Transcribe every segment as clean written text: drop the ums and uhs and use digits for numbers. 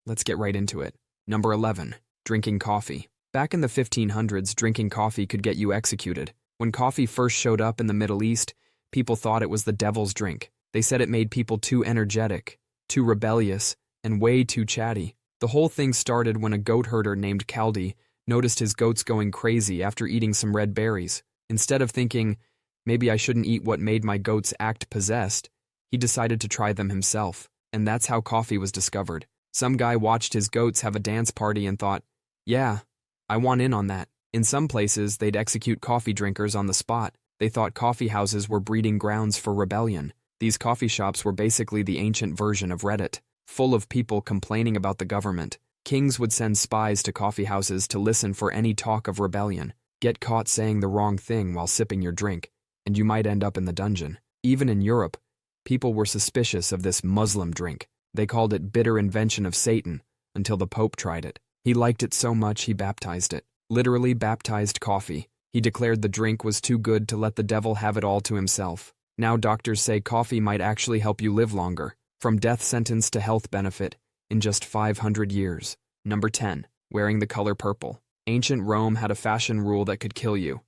Let's get right into it. Number 11. Drinking coffee. Back in the 1500s, drinking coffee could get you executed. When coffee first showed up in the Middle East, people thought it was the devil's drink. They said it made people too energetic, too rebellious, and way too chatty. The whole thing started when a goat herder named Kaldi noticed his goats going crazy after eating some red berries. Instead of thinking, maybe I shouldn't eat what made my goats act possessed, he decided to try them himself, and that's how coffee was discovered. Some guy watched his goats have a dance party and thought, yeah, I want in on that. In some places, they'd execute coffee drinkers on the spot. They thought coffee houses were breeding grounds for rebellion. These coffee shops were basically the ancient version of Reddit, full of people complaining about the government. Kings would send spies to coffee houses to listen for any talk of rebellion. Get caught saying the wrong thing while sipping your drink, and you might end up in the dungeon. Even in Europe, people were suspicious of this Muslim drink. They called it bitter invention of Satan until the Pope tried it. He liked it so much he baptized it. Literally baptized coffee. He declared the drink was too good to let the devil have it all to himself. Now doctors say coffee might actually help you live longer, from death sentence to health benefit, in just 500 years. Number 10. Wearing the color purple. Ancient Rome had a fashion rule that could kill you.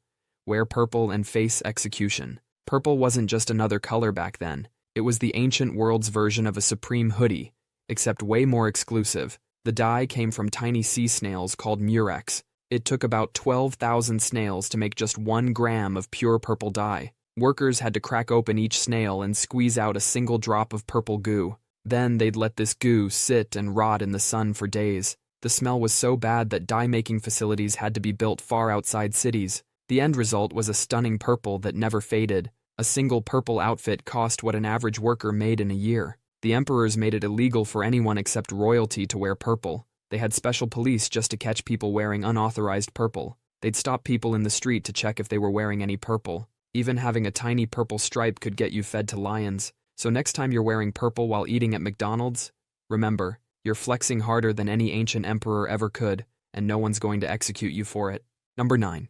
Wear purple and face execution. Purple wasn't just another color back then. It was the ancient world's version of a supreme hoodie, except way more exclusive. The dye came from tiny sea snails called murex. It took about 12,000 snails to make just 1 gram of pure purple dye. Workers had to crack open each snail and squeeze out a single drop of purple goo. Then they'd let this goo sit and rot in the sun for days. The smell was so bad that dye-making facilities had to be built far outside cities. The end result was a stunning purple that never faded. A single purple outfit cost what an average worker made in a year. The emperors made it illegal for anyone except royalty to wear purple. They had special police just to catch people wearing unauthorized purple. They'd stop people in the street to check if they were wearing any purple. Even having a tiny purple stripe could get you fed to lions. So next time you're wearing purple while eating at McDonald's, remember, you're flexing harder than any ancient emperor ever could, and no one's going to execute you for it. Number 9.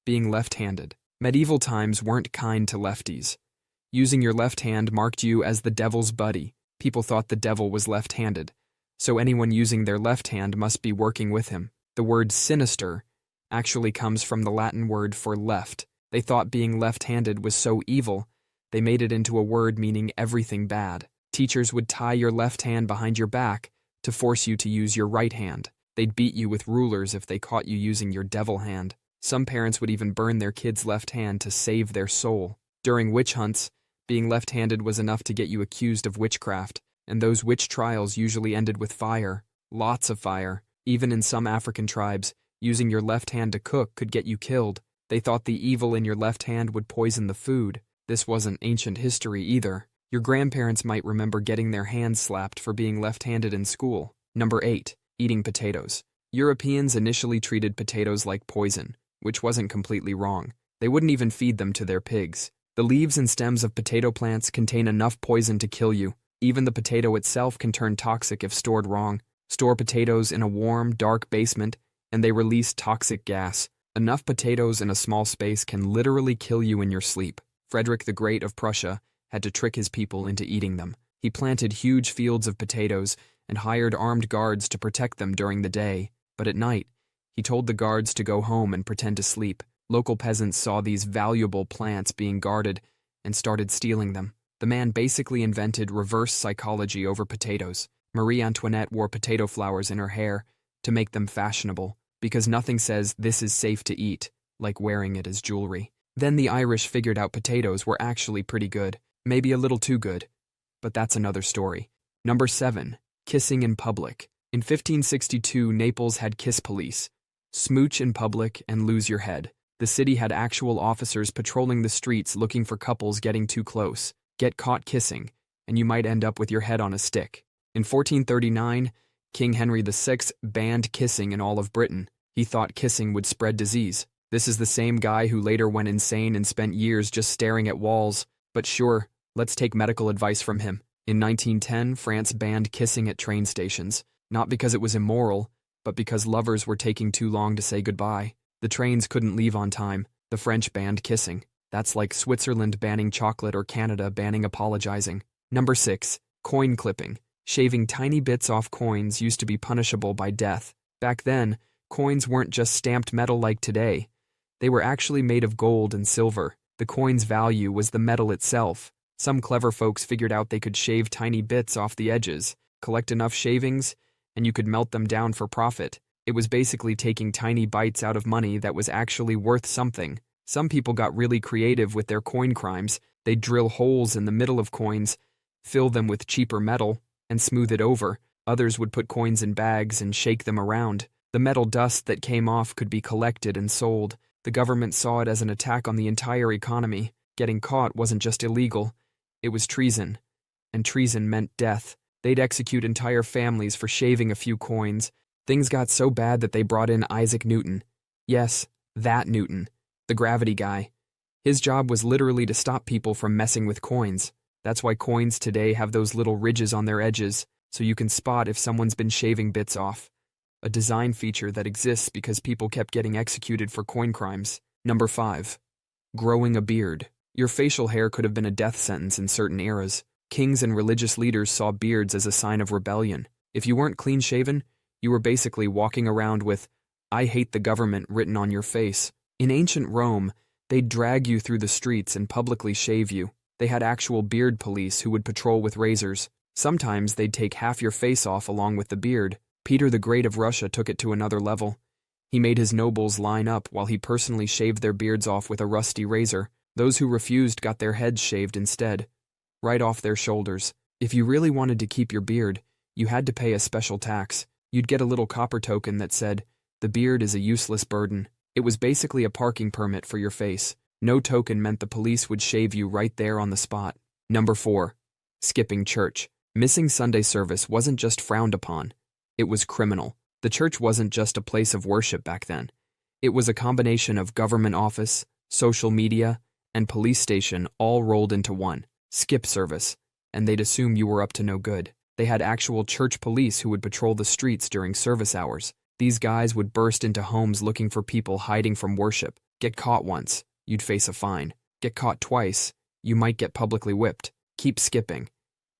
Being left-handed. Medieval times weren't kind to lefties. Using your left hand marked you as the devil's buddy. People thought the devil was left-handed, so anyone using their left hand must be working with him. The word sinister actually comes from the Latin word for left. They thought being left-handed was so evil, they made it into a word meaning everything bad. Teachers would tie your left hand behind your back to force you to use your right hand. They'd beat you with rulers if they caught you using your devil hand. Some parents would even burn their kid's left hand to save their soul. During witch hunts, being left-handed was enough to get you accused of witchcraft, and those witch trials usually ended with fire. Lots of fire. Even in some African tribes, using your left hand to cook could get you killed. They thought the evil in your left hand would poison the food. This wasn't ancient history either. Your grandparents might remember getting their hands slapped for being left-handed in school. Number 8. Eating potatoes. Europeans initially treated potatoes like poison, which wasn't completely wrong. They wouldn't even feed them to their pigs. The leaves and stems of potato plants contain enough poison to kill you. Even the potato itself can turn toxic if stored wrong. Store potatoes in a warm, dark basement, and they release toxic gas. Enough potatoes in a small space can literally kill you in your sleep. Frederick the Great of Prussia had to trick his people into eating them. He planted huge fields of potatoes and hired armed guards to protect them during the day, but at night, he told the guards to go home and pretend to sleep. Local peasants saw these valuable plants being guarded and started stealing them. The man basically invented reverse psychology over potatoes. Marie Antoinette wore potato flowers in her hair to make them fashionable, because nothing says this is safe to eat like wearing it as jewelry. Then the Irish figured out potatoes were actually pretty good, maybe a little too good, but that's another story. Number 7. Kissing in public. In 1562, Naples had kiss police. Smooch in public and lose your head. The city had actual officers patrolling the streets looking for couples getting too close. Get caught kissing, and you might end up with your head on a stick. In 1439, King Henry VI banned kissing in all of Britain. He thought kissing would spread disease. This is the same guy who later went insane and spent years just staring at walls. But sure, let's take medical advice from him. In 1910, France banned kissing at train stations, not because it was immoral, but because lovers were taking too long to say goodbye. The trains couldn't leave on time. The French banned kissing. That's like Switzerland banning chocolate or Canada banning apologizing. Number 6. Coin clipping. Shaving tiny bits off coins used to be punishable by death. Back then, coins weren't just stamped metal like today. They were actually made of gold and silver. The coin's value was the metal itself. Some clever folks figured out they could shave tiny bits off the edges, collect enough shavings, and you could melt them down for profit. It was basically taking tiny bites out of money that was actually worth something. Some people got really creative with their coin crimes. They'd drill holes in the middle of coins, fill them with cheaper metal, and smooth it over. Others would put coins in bags and shake them around. The metal dust that came off could be collected and sold. The government saw it as an attack on the entire economy. Getting caught wasn't just illegal, it was treason. And treason meant death. They'd execute entire families for shaving a few coins. Things got so bad that they brought in Isaac Newton. Yes, that Newton, the gravity guy. His job was literally to stop people from messing with coins. That's why coins today have those little ridges on their edges, so you can spot if someone's been shaving bits off. A design feature that exists because people kept getting executed for coin crimes. Number 5. Growing a beard. Your facial hair could have been a death sentence in certain eras. Kings and religious leaders saw beards as a sign of rebellion. If you weren't clean-shaven, you were basically walking around with, "I hate the government" written on your face. In ancient Rome, they'd drag you through the streets and publicly shave you. They had actual beard police who would patrol with razors. Sometimes they'd take half your face off along with the beard. Peter the Great of Russia took it to another level. He made his nobles line up while he personally shaved their beards off with a rusty razor. Those who refused got their heads shaved instead, right off their shoulders. If you really wanted to keep your beard, you had to pay a special tax. You'd get a little copper token that said, "The beard is a useless burden." It was basically a parking permit for your face. No token meant the police would shave you right there on the spot. Number 4. Skipping church. Missing Sunday service wasn't just frowned upon. It was criminal. The church wasn't just a place of worship back then. It was a combination of government office, social media, and police station all rolled into one. Skip service, and they'd assume you were up to no good. They had actual church police who would patrol the streets during service hours. These guys would burst into homes looking for people hiding from worship. Get caught once, you'd face a fine. Get caught twice, you might get publicly whipped. Keep skipping.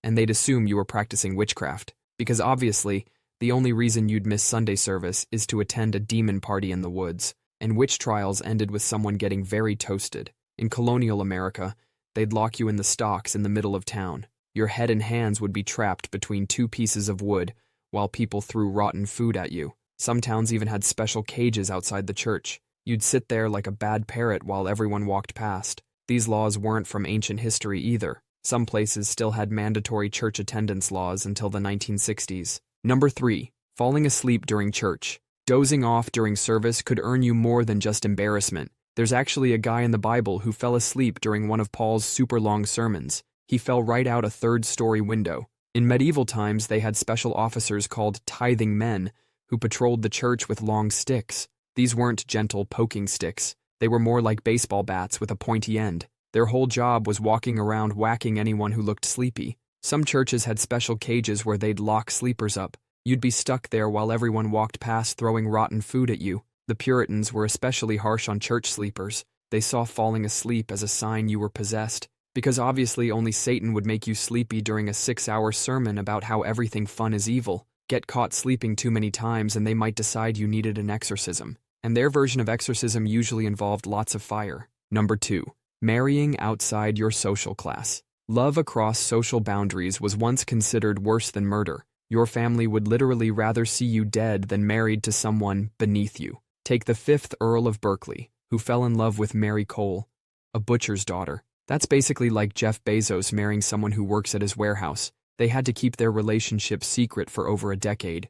And they'd assume you were practicing witchcraft. Because obviously, the only reason you'd miss Sunday service is to attend a demon party in the woods. And witch trials ended with someone getting very toasted. In colonial America, they'd lock you in the stocks in the middle of town. Your head and hands would be trapped between 2 pieces of wood while people threw rotten food at you. Some towns even had special cages outside the church. You'd sit there like a bad parrot while everyone walked past. These laws weren't from ancient history either. Some places still had mandatory church attendance laws until the 1960s. Number 3. Falling asleep during church. Dozing off during service could earn you more than just embarrassment. There's actually a guy in the Bible who fell asleep during one of Paul's super long sermons. He fell right out a 3rd-story window. In medieval times, they had special officers called tithing men who patrolled the church with long sticks. These weren't gentle poking sticks. They were more like baseball bats with a pointy end. Their whole job was walking around whacking anyone who looked sleepy. Some churches had special cages where they'd lock sleepers up. You'd be stuck there while everyone walked past throwing rotten food at you. The Puritans were especially harsh on church sleepers. They saw falling asleep as a sign you were possessed. Because obviously only Satan would make you sleepy during a 6-hour sermon about how everything fun is evil. Get caught sleeping too many times and they might decide you needed an exorcism. And their version of exorcism usually involved lots of fire. Number 2. Marrying outside your social class. Love across social boundaries was once considered worse than murder. Your family would literally rather see you dead than married to someone beneath you. Take the 5th Earl of Berkeley, who fell in love with Mary Cole, a butcher's daughter. That's basically like Jeff Bezos marrying someone who works at his warehouse. They had to keep their relationship secret for over a decade.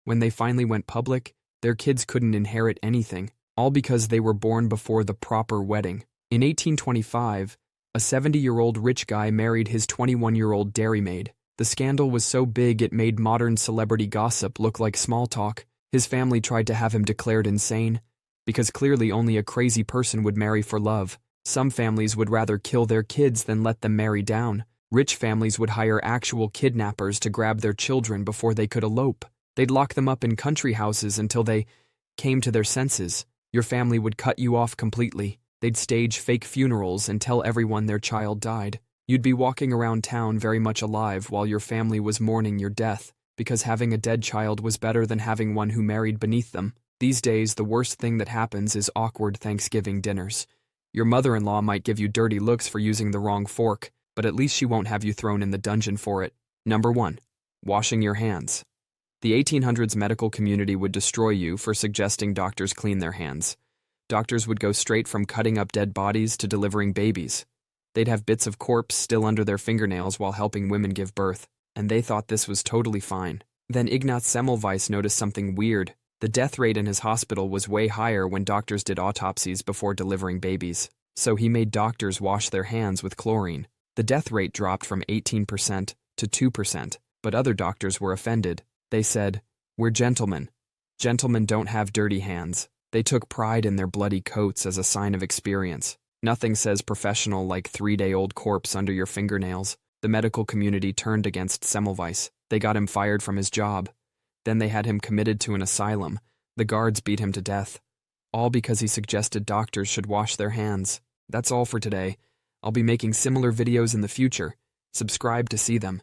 When they finally went public, their kids couldn't inherit anything, all because they were born before the proper wedding. In 1825, a 70-year-old rich guy married his 21-year-old dairymaid. The scandal was so big it made modern celebrity gossip look like small talk. His family tried to have him declared insane, because clearly only a crazy person would marry for love. Some families would rather kill their kids than let them marry down. Rich families would hire actual kidnappers to grab their children before they could elope. They'd lock them up in country houses until they came to their senses. Your family would cut you off completely. They'd stage fake funerals and tell everyone their child died. You'd be walking around town very much alive while your family was mourning your death, because having a dead child was better than having one who married beneath them. These days, the worst thing that happens is awkward Thanksgiving dinners. Your mother-in-law might give you dirty looks for using the wrong fork, but at least she won't have you thrown in the dungeon for it. Number 1. Washing your hands. The 1800s medical community would destroy you for suggesting doctors clean their hands. Doctors would go straight from cutting up dead bodies to delivering babies. They'd have bits of corpse still under their fingernails while helping women give birth, and they thought this was totally fine. Then Ignaz Semmelweis noticed something weird. The death rate in his hospital was way higher when doctors did autopsies before delivering babies. So he made doctors wash their hands with chlorine. The death rate dropped from 18% to 2%, but other doctors were offended. They said, "We're gentlemen. Gentlemen don't have dirty hands." They took pride in their bloody coats as a sign of experience. Nothing says professional like 3-day-old corpse under your fingernails. The medical community turned against Semmelweis. They got him fired from his job. Then they had him committed to an asylum. The guards beat him to death. All because he suggested doctors should wash their hands. That's all for today. I'll be making similar videos in the future. Subscribe to see them.